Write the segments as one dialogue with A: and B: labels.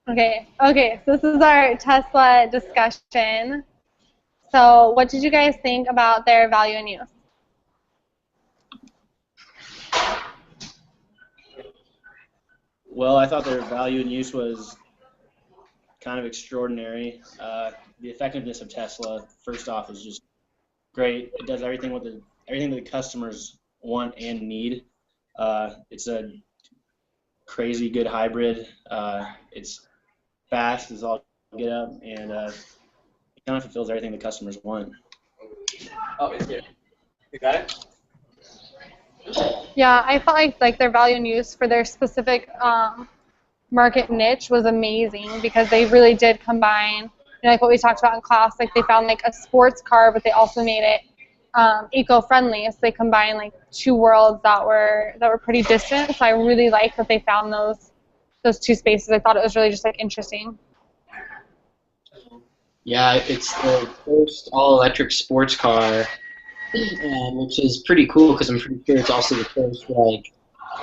A: Okay, so this is our Tesla discussion. So what did you guys think about their value and use?
B: Well, I thought their value and use was kind of extraordinary. The effectiveness of Tesla, first off, is just great. It does everything that the customers want and need. It's a crazy good hybrid. It's fast as all get up, and it kind of fulfills everything the customers want.
C: Oh, it's here. You got it?
A: Yeah, I felt like their value and use for their specific market niche was amazing because they really did combine, like what we talked about in class. Like they found like a sports car, but they also made it eco-friendly. So they combined like two worlds that were pretty distant. So I really liked that they found those two spaces. I thought it was really just like interesting.
D: Yeah, it's the first all-electric sports car, which is pretty cool because I'm pretty sure it's also the first like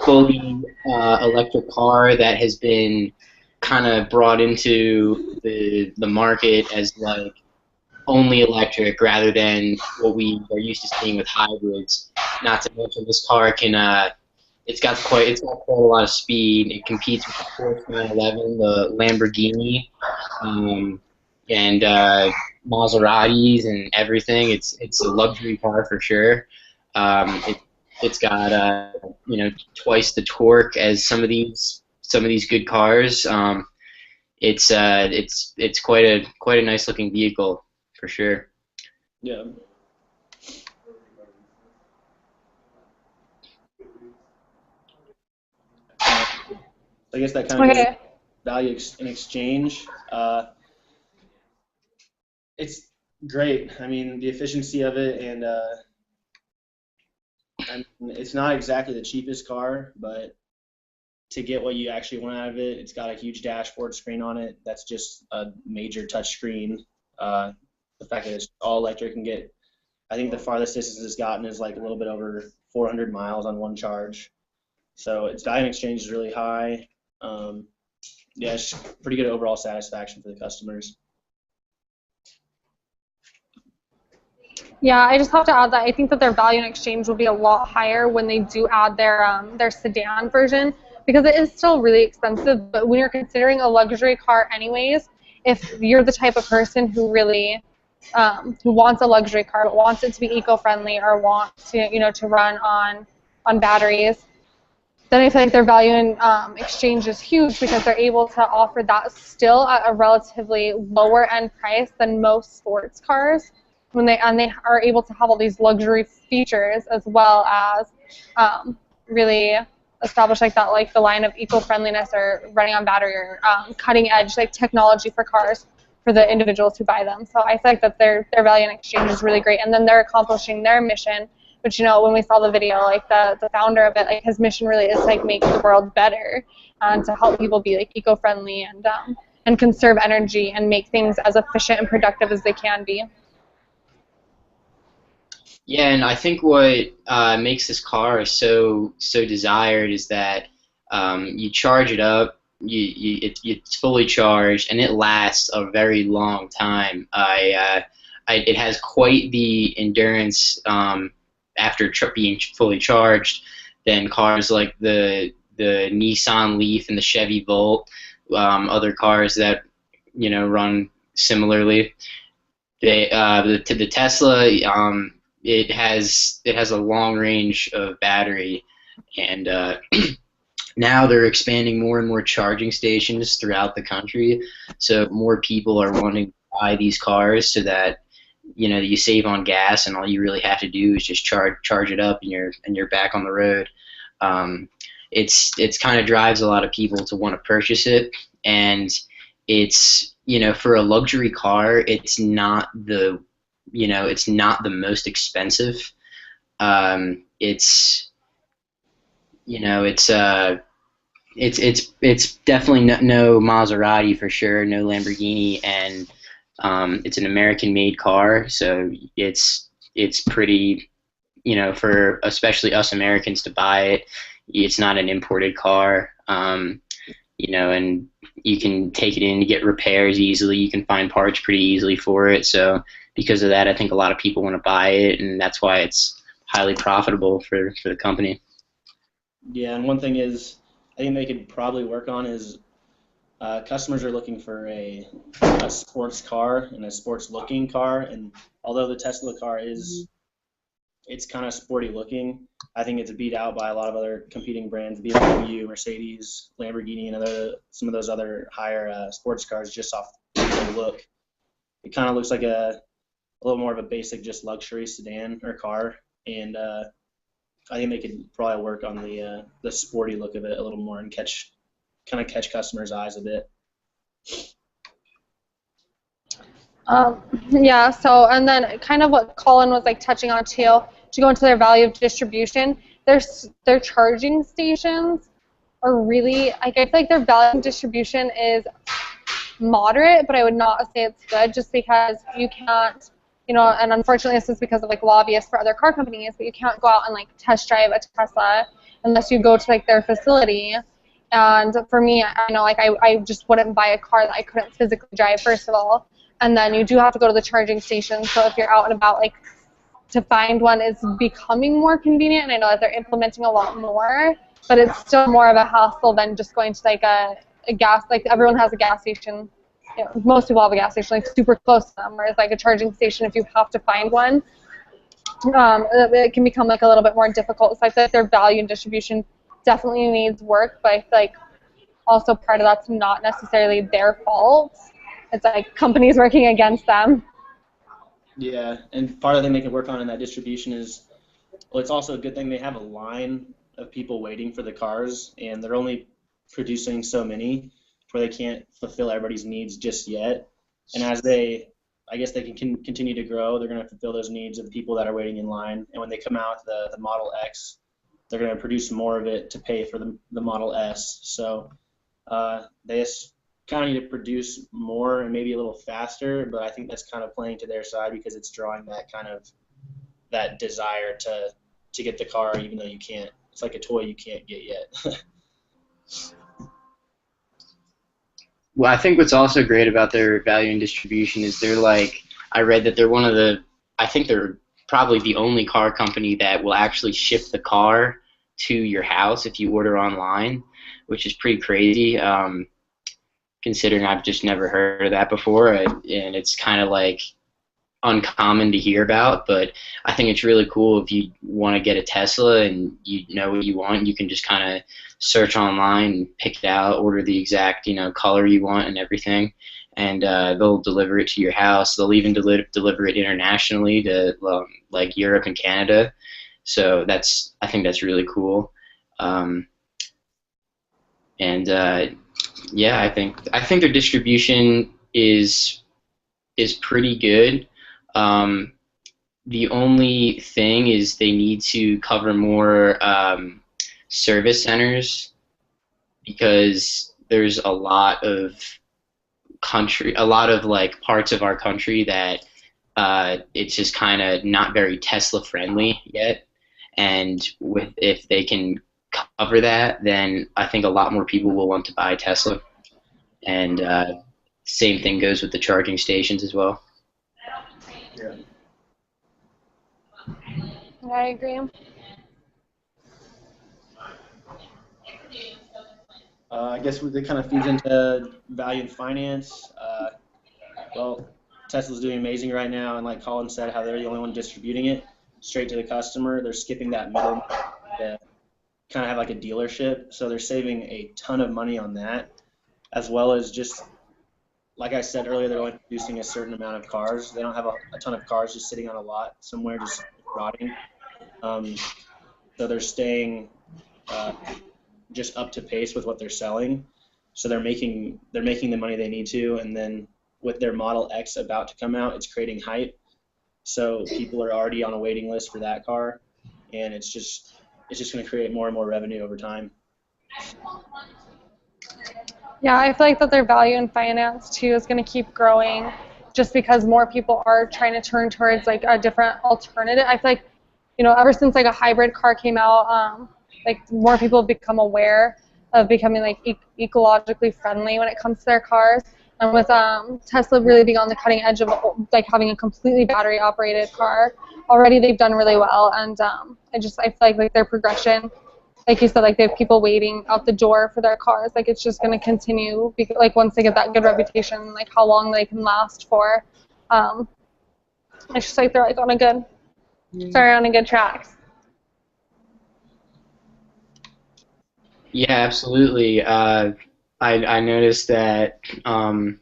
D: fully electric car that has been kind of brought into the market as like only electric rather than what we are used to seeing with hybrids. Not to mention this car can it's got quite a lot of speed. It competes with the Porsche 911, the Lamborghini, and Maseratis and everything. It's a luxury car for sure. It's got twice the torque as some of these good cars. It's quite a nice looking vehicle for sure.
B: Yeah. I guess that kind of goes value in exchange. It's great. I mean, the efficiency of it, and it's not exactly the cheapest car, but to get what you actually want out of it, it's got a huge dashboard screen on it. That's just a major touch screen. The fact that it's all electric and I think the farthest distance it's gotten is like a little bit over 400 miles on one charge. So its value in exchange is really high. Yeah, it's pretty good overall satisfaction for the customers.
A: Yeah, I just have to add that I think that their value in exchange will be a lot higher when they do add their sedan version because it is still really expensive. But when you're considering a luxury car, anyways, if you're the type of person who really who wants a luxury car but wants it to be eco-friendly or wants to run on batteries, then I feel like their value in exchange is huge because they're able to offer that still at a relatively lower end price than most sports cars. They are able to have all these luxury features as well as really establish like the line of eco-friendliness or running on battery or cutting edge like technology for cars for the individuals who buy them. So I feel like that their value in exchange is really great, and then they're accomplishing their mission. Which, when we saw the video, like the founder of it, like his mission really is like make the world better and to help people be like eco-friendly and conserve energy and make things as efficient and productive as they can be.
D: Yeah, and I think what makes this car so desired is that you charge it up, it's fully charged, and it lasts a very long time. It has quite the endurance after being fully charged than cars like the Nissan Leaf and the Chevy Volt, other cars that run similarly. The Tesla. It has a long range of battery, and now they're expanding more and more charging stations throughout the country, so more people are wanting to buy these cars so that you save on gas, and all you really have to do is just charge it up, and you're back on the road. It's kind of drives a lot of people to want to purchase it, and it's for a luxury car, it's not the most expensive. It's it's definitely no Maserati for sure, no Lamborghini, and it's an American-made car, so it's pretty, for especially us Americans to buy it. It's not an imported car, and you can take it in to get repairs easily. You can find parts pretty easily for it. So because of that, I think a lot of people want to buy it, and that's why it's highly profitable for the company.
B: Yeah, and one thing is, I think they could probably work on is customers are looking for a sports car and a sports-looking car, and although the Tesla car it's kind of sporty looking, I think it's beat out by a lot of other competing brands, BMW, Mercedes, Lamborghini, and some of those other higher sports cars just off the look. It kind of looks like a little more of a basic, just luxury sedan or car, and I think they could probably work on the sporty look of it a little more and catch customers' eyes a bit.
A: Yeah, so, and then kind of what Colin was like touching on too, to go into their value of distribution, their charging stations are really, I feel like their value of distribution is moderate, but I would not say it's good, just because you can't, and unfortunately this is because of like lobbyists for other car companies, but you can't go out and like test drive a Tesla unless you go to like their facility. And for me, I know like I just wouldn't buy a car that I couldn't physically drive, first of all. And then you do have to go to the charging station. So if you're out and about, like, to find one is becoming more convenient. And I know that they're implementing a lot more, but it's still more of a hassle than just going to like a gas. Like everyone has a gas station. Most people have a gas station like super close to them. Whereas like a charging station, if you have to find one, it can become like a little bit more difficult. So I feel like their value and distribution definitely needs work, but I feel like also part of that's not necessarily their fault. It's like companies working against them.
B: Yeah, and part of the thing they can work on in that distribution is, well, it's also a good thing they have a line of people waiting for the cars, and they're only producing so many where they can't fulfill everybody's needs just yet. And as I guess they can continue to grow, they're going to fulfill those needs of the people that are waiting in line. And when they come out with the Model X, they're going to produce more of it to pay for the Model S. So they just kind of need to produce more and maybe a little faster, but I think that's kind of playing to their side because it's drawing that desire to get the car even though you can't. It's like a toy you can't get yet.
D: Well, I think what's also great about their value and distribution is I read that I think they're probably the only car company that will actually ship the car to your house if you order online, which is pretty crazy. Considering I've just never heard of that before, and it's kind of like uncommon to hear about, but I think it's really cool if you want to get a Tesla and you know what you want, you can just kind of search online and pick it out, order the exact color you want and everything, and they'll deliver it to your house. They'll even deliver it internationally to like Europe and Canada. So I think that's really cool. Yeah, I think their distribution is pretty good. The only thing is they need to cover more service centers because there's a lot of like parts of our country that it's just kind of not very Tesla friendly yet, and if they can cover that, then I think a lot more people will want to buy Tesla. And same thing goes with the charging stations as well.
B: Yeah.
A: I agree.
B: I guess it kind of feeds into value and finance. Well, Tesla's doing amazing right now, and like Colin said, how they're the only one distributing it straight to the customer. They're skipping that middle to kind of have like a dealership, so they're saving a ton of money on that, as well as just, like I said earlier, they're only producing a certain amount of cars. They don't have a ton of cars just sitting on a lot somewhere just rotting. So they're staying just up to pace with what they're selling. So they're making the money they need to, and then with their Model X about to come out, it's creating hype. So people are already on a waiting list for that car, and it's just going to create more and more revenue over time.
A: Yeah, I feel like that their value in finance too is going to keep growing, just because more people are trying to turn towards like a different alternative. I feel like, ever since like a hybrid car came out, like more people have become aware of becoming like ecologically friendly when it comes to their cars. And with Tesla really being on the cutting edge of like having a completely battery operated car, already they've done really well. And I feel like their progression, like you said, like they have people waiting out the door for their cars. Like it's just going to continue, like once they get that good reputation, like how long they can last for. It's just like they're like on a good track.
D: Yeah, absolutely. I noticed that I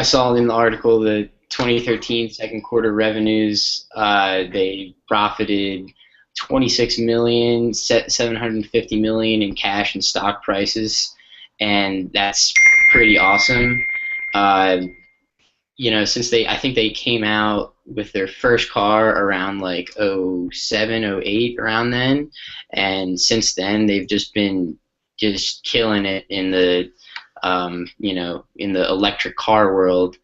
D: saw in the article the 2013 second quarter revenues. They profited 26 million, 750 million in cash and stock prices, and that's pretty awesome. Since I think they came out with their first car around like 07, 08, around then, and since then they've just been killing it in the in the electric car world.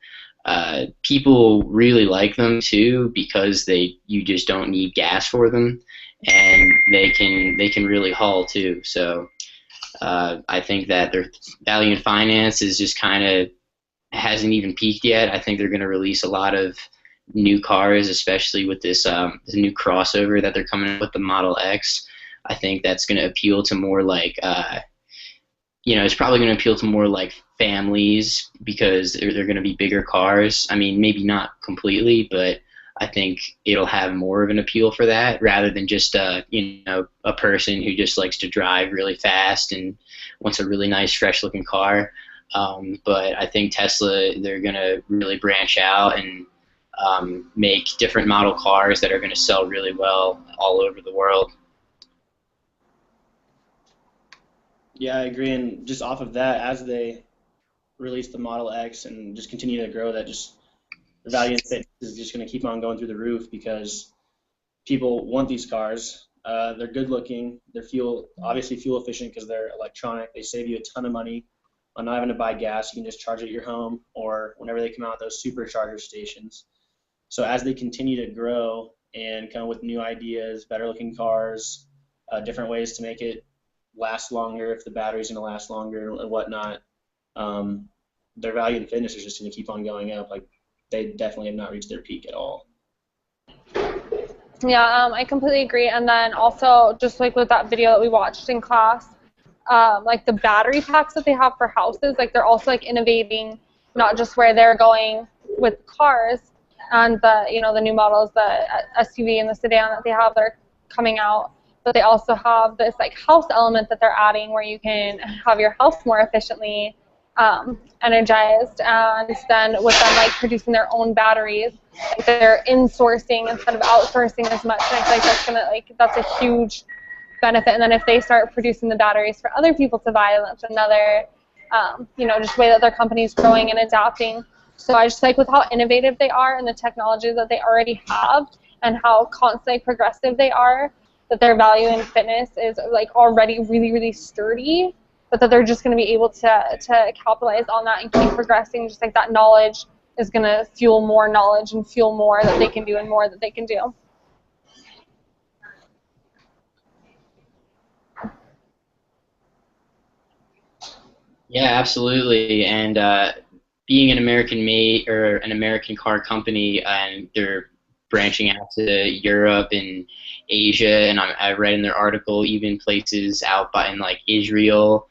D: People really like them too because you just don't need gas for them, and they can really haul too. So I think that their value in finance is just kind of hasn't even peaked yet. I think they're going to release a lot of new cars, especially with this new crossover that they're coming up with, the Model X. I think that's going to appeal to more like it's probably going to appeal to more like families because they're going to be bigger cars. I mean, maybe not completely, but I think it'll have more of an appeal for that rather than just a person who just likes to drive really fast and wants a really nice, fresh-looking car. But I think Tesla, they're going to really branch out and make different model cars that are going to sell really well all over the world.
B: Yeah, I agree. And just off of that, as they release the Model X and just continue to grow, that just the value in fitness is just going to keep on going through the roof because people want these cars. They're good looking. They're obviously fuel efficient because they're electronic. They save you a ton of money on not having to buy gas. You can just charge it at your home or whenever they come out, those supercharger stations. So as they continue to grow and come up with new ideas, better looking cars, different ways to make it last longer if the battery's going to last longer and whatnot, their value in fitness is just going to keep on going up. Like they definitely have not reached their peak at all.
A: Yeah, I completely agree. And then also just like with that video that we watched in class, like the battery packs that they have for houses, like they're also like innovating not just where they're going with cars and the new models, the SUV and the sedan that they have that are coming out, but they also have this like house element that they're adding where you can have your house more efficiently energized, and then with them like producing their own batteries, like they're insourcing instead of outsourcing as much. And I feel like that's a huge benefit. And then if they start producing the batteries for other people to buy, that's another just way that their company is growing and adapting. So I just like with how innovative they are and the technology that they already have and how constantly progressive they are, that their value in fitness is like already really, really sturdy, but that they're just going to be able to capitalize on that and keep progressing. Just like that knowledge is going to fuel more knowledge and fuel more that they can do and more that they can do.
D: Yeah, absolutely. And being an American made or an American car company, and they're branching out to Europe and Asia, and I read in their article even places out in like Israel.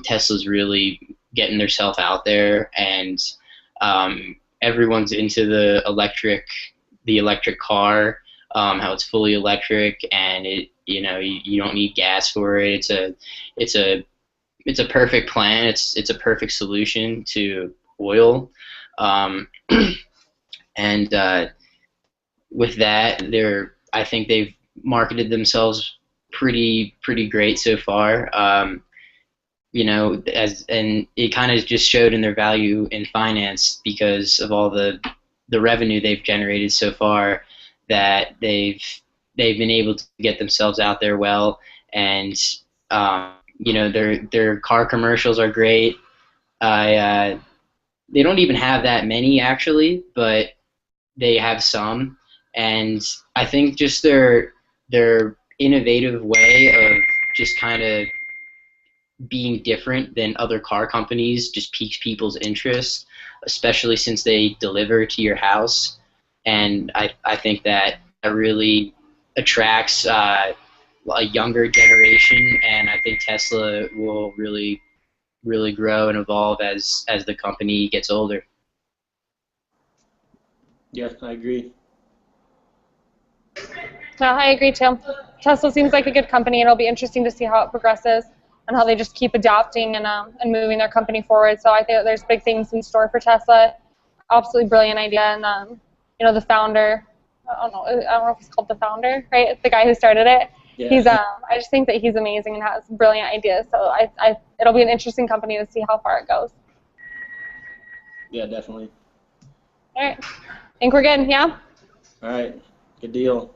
D: Tesla's really getting themselves out there, and everyone's into the electric car, how it's fully electric, and you don't need gas for it. It's a perfect plan. It's a perfect solution to oil, and with that, I think they've marketed themselves pretty great so far. And it kind of just showed in their value in finance because of all the revenue they've generated so far, that they've been able to get themselves out there well, and their car commercials are great. They don't even have that many actually, but they have some, and I think just their innovative way of just kind of being different than other car companies just piques people's interest, especially since they deliver to your house. And I think that really attracts a younger generation, and I think Tesla will really grow and evolve as the company gets older.
B: Yeah, I agree.
A: No, I agree too. Tesla seems like a good company, and it'll be interesting to see how it progresses and how they just keep adapting and moving their company forward. So I think that there's big things in store for Tesla. Absolutely brilliant idea, and the founder. I don't know if he's called the founder, right? The guy who started it.
B: Yeah.
A: He's I just think that he's amazing and has brilliant ideas. So it'll be an interesting company to see how far it goes.
B: Yeah, definitely.
A: All right. Think we're good, yeah?
B: All right. Good deal.